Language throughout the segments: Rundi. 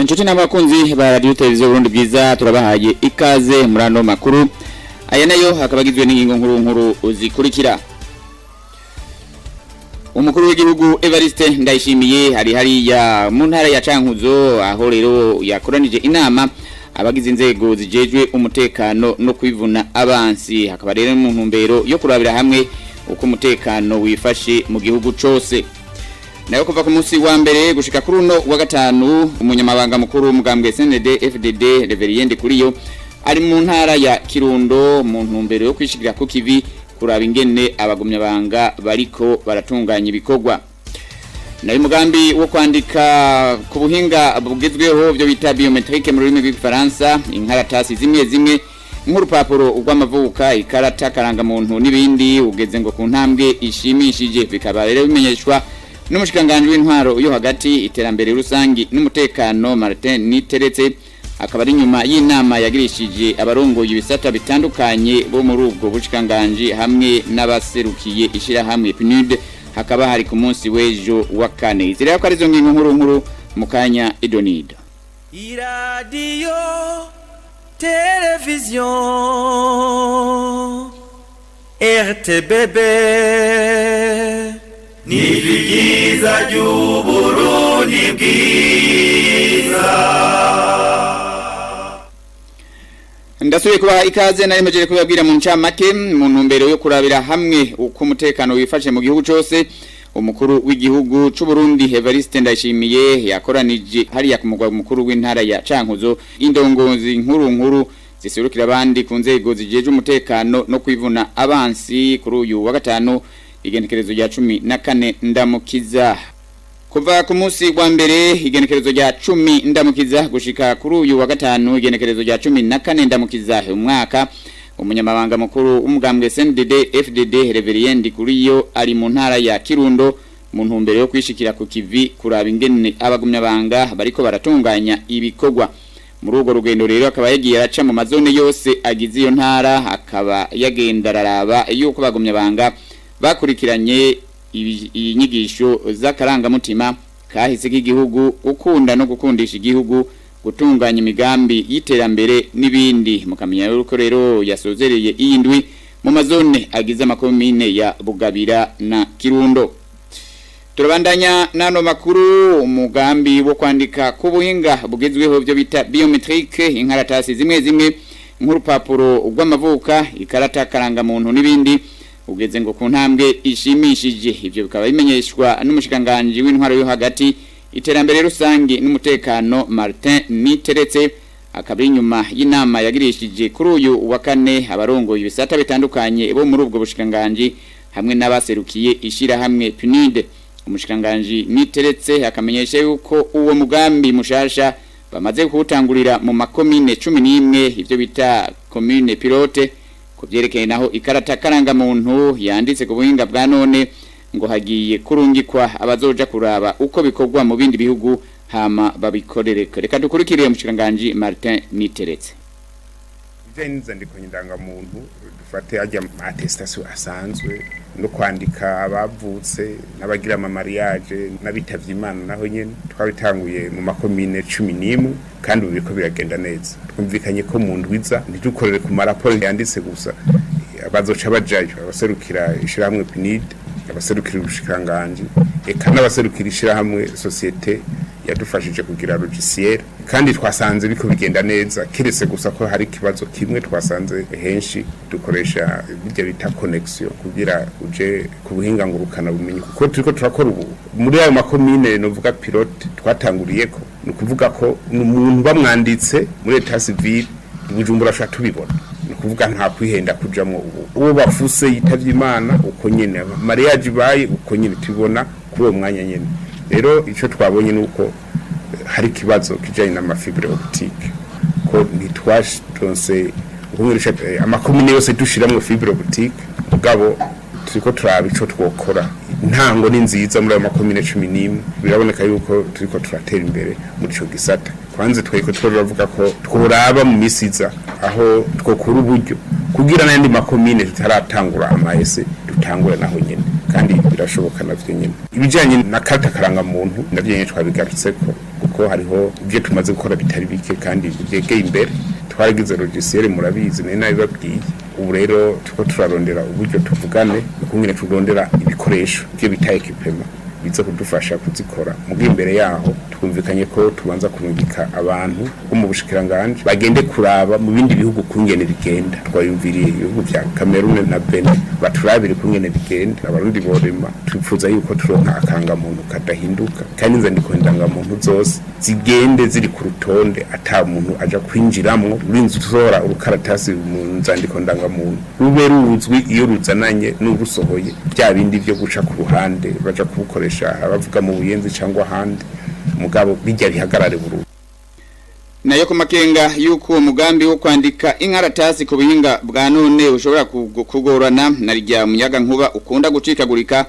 Inshuti n'abakunzi ba radio televiziyo Burundi bwiza turabahaye ikaze muri ano makuru. Aya nayo hakabagizwe n'ingingo nkuru zikurikira. Umukuru w'igihugu Evariste Ndayishimiye hari ya mu ntara ya Cankuzo aho rero yakoranije inama abagize inzego zijejwe umutekano no kwivuna abansi, hakaba rero mu ntumbero yo kurabira hamwe uko umutekano wifashe mu gihugu cose. Nayo kuva ku munsi wa mbere gushika kuri uno wa gatanu umunyamabanga mukuru w'umugambwe SND FDD Reverien Kuriyo ari mu ntara ya Kirundo mu ntumbero yo kwishikira ku kivi kuraba ingene abagumyabanga bariko baratunganya ibikorwa. Nayo mugambi wo kwandika ku buhinga bugezweho byo bita biometrique mu rurimi rw'igifaransa, inkaratasi zimwe nk'urupapuro rw'amavuka, ikarata karanga muntu n'ibindi ugeze ngo ku ntambwe ishimishije, bikaba rero bimenyeshwa n'umushikanganje w'intwaro yo hagati iterambere rusangi n'umutekano Martin Niteretse, akaba ari nyuma y'inama yagirishije abarongoye ibisata bitandukanye bo muri ubwo bushikanganje hamwe n'abaserukiye ishira hamwe PNUD, hakaba hari ku munsi w'ejo wa kane. Izira ko ari zo ngingo nkuru mu kanya Idonida. Radio Television RTBB Nivigiza Burundi bwiza. Ndasubiye kubaha ikaze nari mejere kubabwira mu ncamake mu ntumbero yo kurabira hamwe uko umutekano wifashe mu gihugu cose. Umukuru w'igihugu c'u Burundi Evariste Ndayishimiye yakoranije hariya ku mugwa mukuru w'intara ya Cankuzo indongozi nkuru ziserukira abandi ku nzego zijeje umutekano no kwivuna abansi kuri uyu wa gatanu igenekerezo rya 14 Ndamukiza. Kuva ku munsi wa mbere igenekerezo rya 10 Ndamukiza gushika kuri uyu wa gatanu igenekerezo rya 14 Ndamukiza umwaka, umunyamabanga mukuru w'umugambwe SNDD FDD Reverien Kuriyo ari mu ntara ya Kirundo mu ntumbero yo kwishikira ku kivi kuraba ingene abagumyabanga bariko baratunganya ibikorwa. Muri urwo rugendo rero akaba yagiye araca mu mazone yose agize iyo ntara, akaba yagenda araraba yuko abagumyabanga bakurikiranye inyigisho z'akarangamutima kahise k'igihugu, ukunda no gukundisha igihugu, gutunganya imigambi y'iterambere n'ibindi. Mukamenya yuko rero yasozereye iyindwi mu mazone agize amakomine ya Bugabira na Kirundo. Turabandanya nano makuru. Umugambi wo kwandika ku buhinga bugezweho byo bita biometrique, inkaratasi zimwe nk'urupapuro rw'amavuka, ikarata karanga muntu n'ibindi ugeze ngo ku ntambwe ishimishije. Ivyo bikaba bimenyeshwa n'umushikanganje w'intwaro yo hagati iterambere rusangi n'umutekano Martin Niteretse, akaba inyuma y'inama yagirishije kuri uyu wa kane abarongoye ibisata bitandukanye bo muri ubwo bushikanganje hamwe n'abaserukiye ishira hamwe PNUD. Umushikanganje Niteretse akamenyesha yuko uwo mugambi mushasha bamaze kuwutangurira mu makomine 11 ivyo bita commune pilote, kuvyerekeye naho ikarata karanga muntu yanditse ku buhinga bwa none ngo hagiye kurungikwa abazoja kuraba uko bikorwa mu bindi bihugu hama babikorere. Reka dukurikire umushikanganje Martin Niteretse. Jenze ndiko nyindanga muntu dufate ajya attestation asanzwe no kwandika abavutse n'abagira ama mariage n'abitavye Imana, naho nyene twabitanguye mu makomine 11 kandi ubiko biragenda neza. Twumvikanye ko mu ndwiza ntidukorere ku maraporo yanditse gusa, abazoca bajayo abaserukira ishiramwe PNUD, abaserukira ubushikanganje eka n'abaserukira ishirahamwe societe yadufashije kugira logiciel, kandi twasanze biko bigenda neza, kiretse gusa ko hari kibazo kimwe twasanze henshi dukoresha bijya bita connection kugira uje ku buhinga ngurukana bumenyi, kuko turiko turakora ubu muri ayo makomine novuga pilote twatanguriyeko, no kuvuga ko umuntu bamwanditse muri etat civil Bujumbura sha tubibona, no kuvuga nta kwihenda kujamwo uwo bafuse yitavye Imana uko nyene mariage baye uko nyene tubona kuri uwo mwanya nyene. Rero ico twabonye nuko hari kibazo kijanye n'amafibre optique, ko ntitwashtonse ukungirisha amakomine yose dushiramwe fibre optique, mugabo turiko turaba ico twokora. Ntango ni nziza muri ayo makomine 11 biraboneka yuko turiko turatera imbere muri ico gisata. Kwanze tweko turavuga ko tworaba mu misiza aho twokura uburyo kugira n'andi makomine tutaratangura amaese dutangura naho nyene, kandi birashoboka navyo nyene. Ibijanye na karta karanga muntu navyo nyene twabigarutseko kuko hariho ibyo tumaze gukora bitari bike kandi byegeye imbere twaragize logiciel murabizi nayo babwiye ubu rero tuko turarondera uburyo tuvugane ukungene turondera ibikoresho byo bitaye kipema biza kudufasha kuzikora mugi imbere yaho twumvikanye ko tubanza kumubika abantu bo mu bushikiranganje bagende kuraba mu bindi bihugu kungene bigenda twayumviriye ibihugu bya Cameroon na Benin baturabire kungene bigenda abarundi borema twifuza yuko turonka akanga muntu kadahinduka kandi nzandiko ndangamuntu zose zigende ziri ku rutonde ata muntu aja kwinjiramwo urinzi uzora urukaratasi mu nzandiko ndangamuntu rube ruzwi iyo ruzananye n'urusohoye bya bindi byo guca ku ruhande baja kubukoresha abavuga mu buyenzi cyangwa handi mugabo bijya bihagarare burundu nayo ku makenga yuko umugambi wo kwandika inkaratasi ku bihinga bwa none ushobora kugorana na rya munyaga nkuba ukunda gucikagurika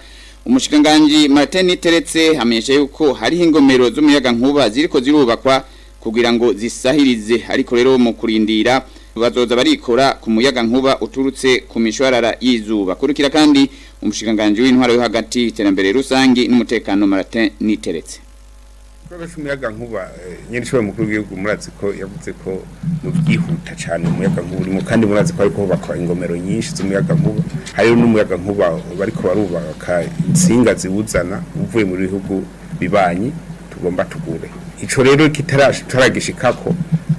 umushikanganje Martin Teretse hamenyesha yuko hari ingomero z'umuyaga nkuba ziriko zirubakwa kugira ngo zisahirize ariko rero mu kurindira bazoza barikora ku muyaga nkuba uturutse ku mishwarara y'izuba kurikira kandi umushikanganje w'intwaro yo hagati iterambere rusangi n'umutekano Martin Teretse Korosh umuyaga nkuba nyene cyo mukuru w'igihugu murazi ko yavuze ko mu byihuta cyane umuyaga nkuba urimo kandi murazi ko ariko bakora ingomero nyinshi z'umuyaga nkuba hari n'umuyaga nkuba bariko barubaka insinga ziwuzana uvuye mu bihugu bibanyi tugomba tugure ico rero kitaragishikako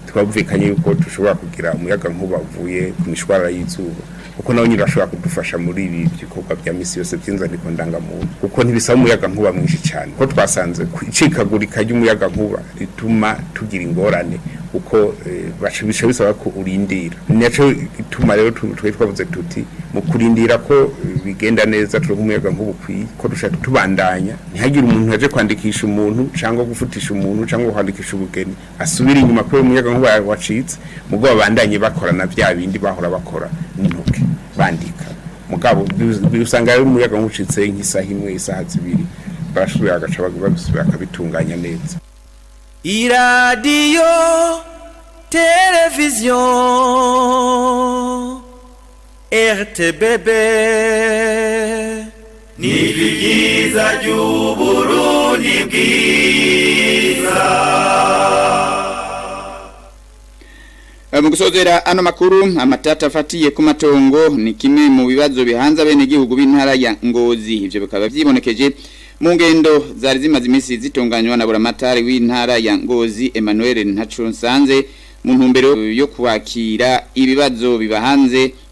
twabvikanye yuko dushobora kugira umuyaga nkuba uvuye ku mishwara y'izuba kuko nawe nyine bashobora kudufasha muri ibi bikorwa bya misi yose by'inzandiko ndangamuntu kuko ntibisaba umuyaga nkuba mwinshi cyane ko twasanze icikagurika ry'umuyaga nkuba rituma tugira ingorane kuko bashabisha bisaba ko urindira nico ituma rero twavuze tuti mu kurindira ko bigenda neza turi umuyaga nkuba ukwiye ko dushaka tubandanya ntihagire umuntu aje kwandikisha umuntu cyangwa gufutisha umuntu cyangwa kwandikisha ubugeni asubira inyuma ko umuyaga nkuba wacitse mugo babandanye bakorana bya bindi bahora bakora n'intoke bandika mugabo bisanga ari umuyaga nkucitse nk'isaha imwe isaha zibiri barashobora agaca bagusubira akabitunganya neza iradiyo televiziyo RTBB ni byiza by'Uburundi bwiza mu gusozera ano makuru amatata afatiye ku matongo ni kimwe mu bibazo bihanza bene gihugu b'intara ya Ngozi ivyo bikaba vyibonekeje mu ngendo zari zimaze imisi zitunganywa na buramatari w'intara ya Ngozi Emmanuel Ntacunsanze mu ntumbero yo kwakira ibibazo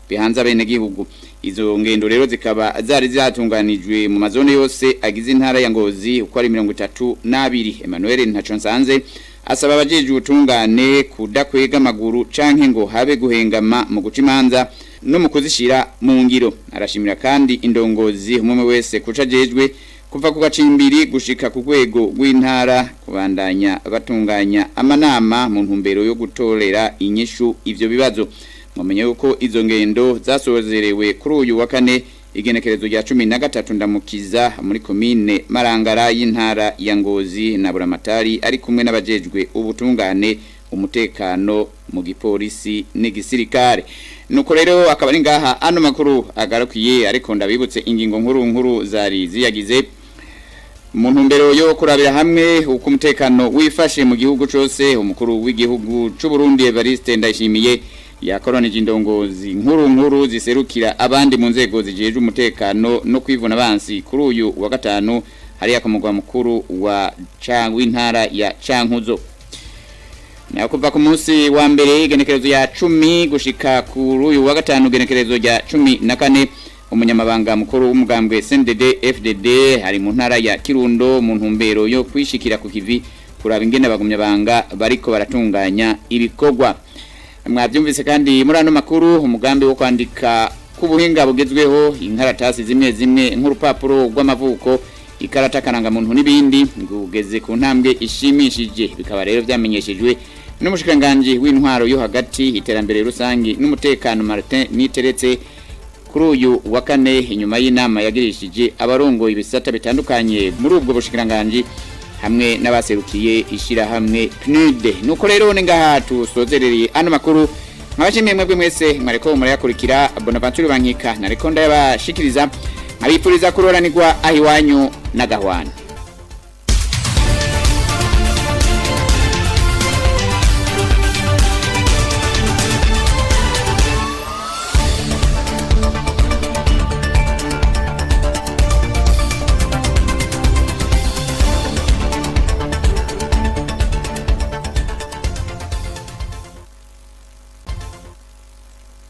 bihanza bene gihugu izo ngendo rero zikaba zari zatunganijwe mu mazone yose agize intara ya Ngozi uko ari 32 Emmanuel Ntacunsanze asaba abajeje ubutungane kudakwega amaguru canke ngo habe guhengama mu guca imanza no mu kuzishira mu ngiro arashimira kandi indongozi umwe wese kuca jejwe kuva ku gacimbiri gushika ku rwego rw'intara kubandanya batunganya amanama mu ntumbero yo gutorera inyishu ivyo bibazo mumenye yuko izo ngendo zasozerewe kuri uyu wa kane igenekerezo rya 13 Ndamukiza muri komine Marangara y'intara ya Ngozi na buramatari ari kumwe n'abajejwe ubutungane umutekano mu gipolisi n'igisirikare nuko rero akaba ari ngaha ano makuru agarukiye ariko ndabibutse ingingo nkuru zari ziyagize mu ntumbero yo kurabira hamwe uko umutekano wifashe mu gihugu cyose umukuru w'igihugu cy'u Burundi Evariste Ndayishimiye yakoronije indongozi nkuru ziserukira abandi mu nzego zijeje umutekano no kwivuna abansi kuri uyu wa gatanu hari akamugwa mukuru wa w'intara ya Cankuzo na kuva ku munsi wa mbere igenekerezo ya 10 gushika kuri uyu wa gatanu igenekerezo rya 14 umunyamabanga mukuru w'umugambwe CNDD FDD hari mu ntara ya Kirundo mu ntumbero yo kwishikira ku kivi kuraba ingene bagumyabanga bariko baratunganya ibikorwa mwabyumvise kandi muri ano makuru umugambi wo kwandika ku buhinga bugezweho inkaratasi zimwe nk'urupapuro rw'amavuko ikarata karanga muntu n'ibindi ngugeze ku ntambwe ishimishije bikaba rero byamenyeshejwe n'umushikanganje w'intwaro yo hagati iterambere rusangi n'umutekano Martin Teretse kuri uyu wa kane inyuma y'inama yagirishije abarongo ibisata bitandukanye muri ubwo bushikanganje hamwe n'abaserukiye ishira hamwe PNUD nuko rero ngaha tusozerereye ano makuru nkabashimiye mwebwe mwese mwareko murayakurikira Bonaventure Bankika nareko ndabashikiriza abipuriza kuroranirwa ahiwanyu na gahwana